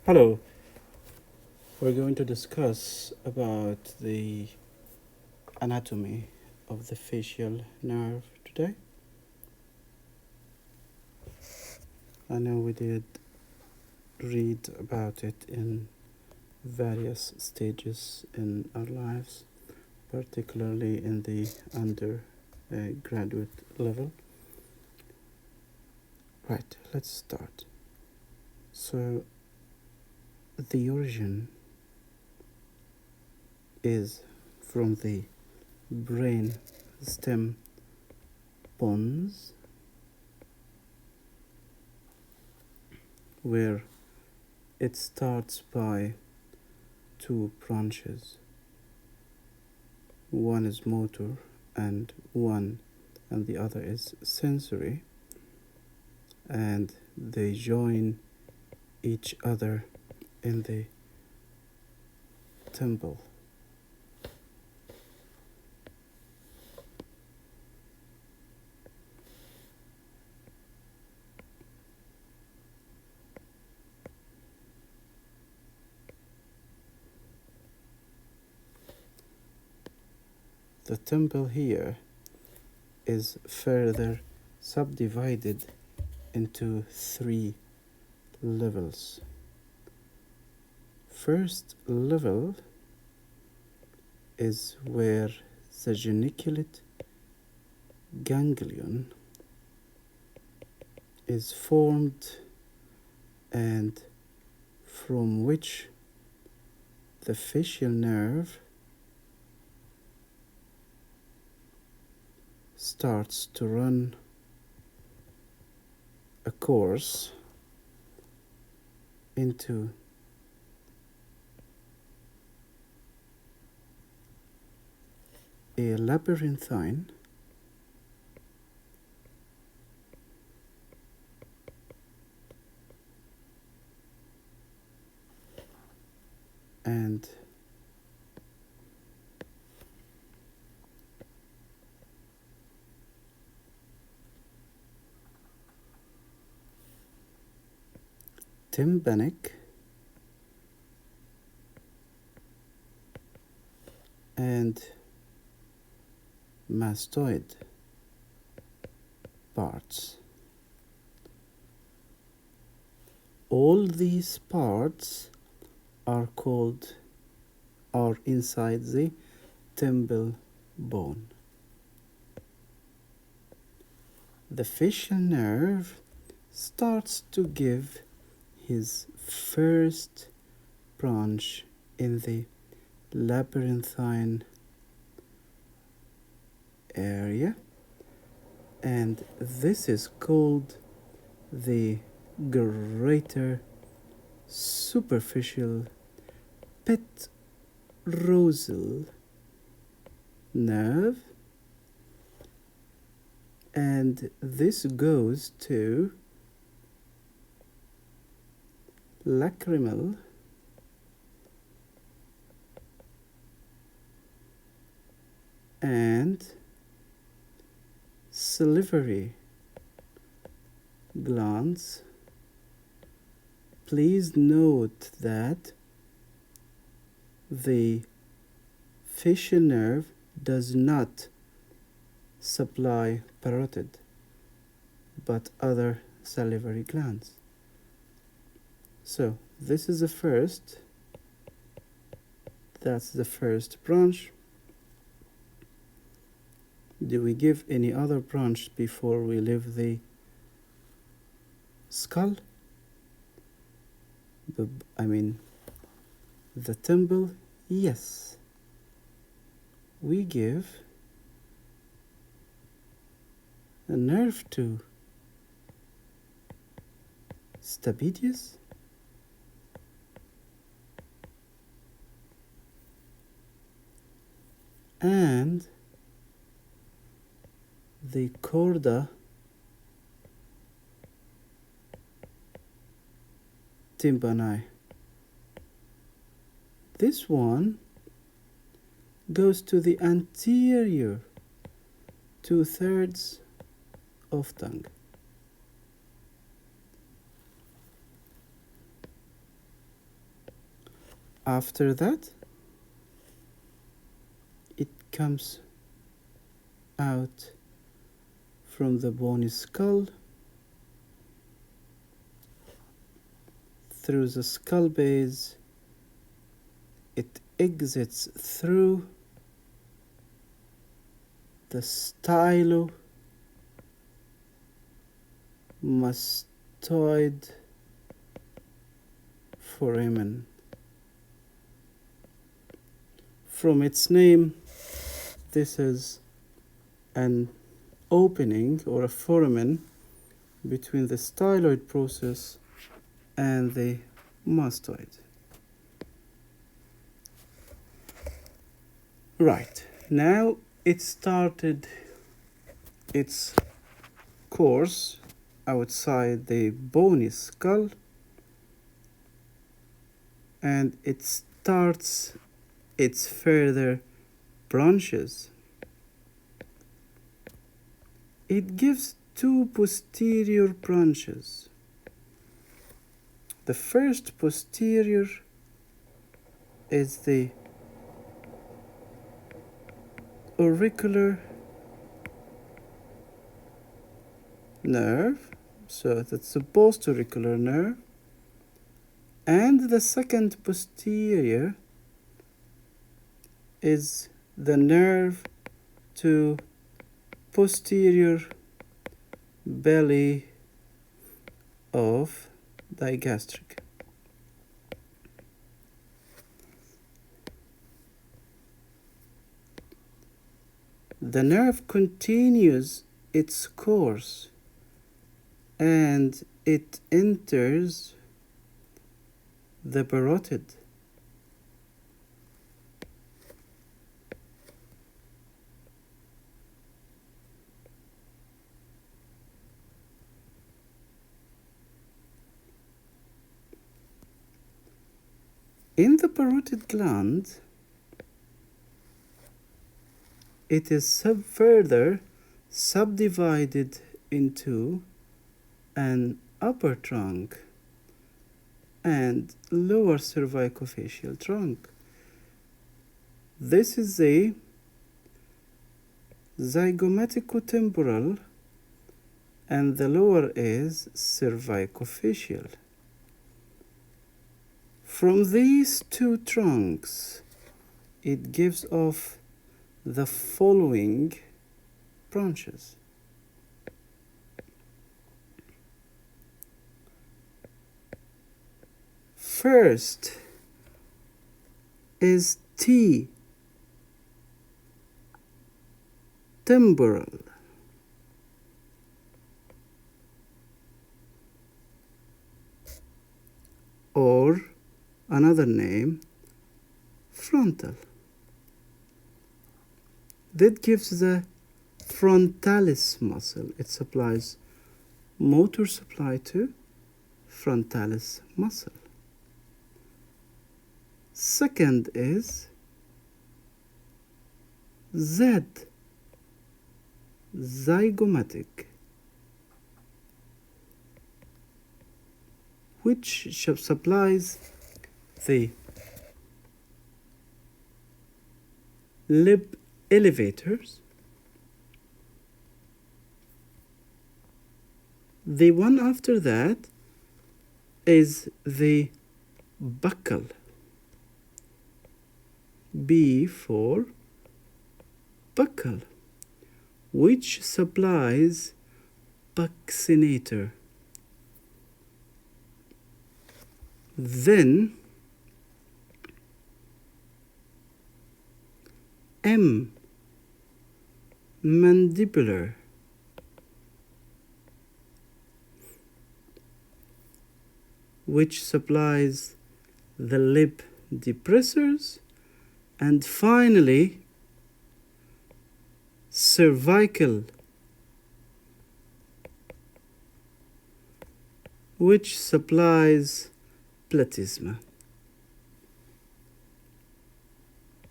Hello, we're going to discuss about the anatomy of the facial nerve today. I know we did read about it in various stages in our lives, particularly in the undergraduate level. Right, let's start. So, the origin is from the brain stem pons, where it starts by two branches. One is motor and the other is sensory, and they join each other in the temple. The temple here is further subdivided into three levels. First level is where the geniculate ganglion is formed and from which the facial nerve starts to run a course into a labyrinthine and tympanic and mastoid parts. All these parts are inside the temple bone. The facial nerve starts to give his first branch in the labyrinthine area, and this is called the greater superficial petrosal nerve, and this goes to lacrimal and salivary glands. Please note that the facial nerve does not supply parotid, but other salivary glands. So this is the first, that's the first branch. Do we give any other branch before we leave the skull? The temple? Yes. We give a nerve to stapedius, and the chorda tympani. This one goes to the anterior 2/3 of tongue. After that, it comes out from the bony skull through the skull base. It exits through the stylomastoid foramen. From its name, this is an opening or a foramen between the styloid process and the mastoid. Right, now it started its course outside the bony skull, and it starts its further branches. It gives two posterior branches. The first posterior is the auricular nerve, so that's the postauricular nerve, and the second posterior is the nerve to posterior belly of digastric. The nerve continues its course and it enters the parotid. In the parotid gland, it is further subdivided into an upper trunk and lower cervicofacial trunk. This is a zygomaticotemporal and the lower is cervicofacial. From these two trunks, it gives off the following branches. First is T temporal. Or another name, frontal. That gives the frontalis muscle. It supplies motor supply to frontalis muscle. Second is Z, zygomatic, which supplies the lip elevators. The one after that is the buccal, B for buccal, which supplies buccinator. Then M, mandibular, which supplies the lip depressors, and finally cervical, which supplies platysma.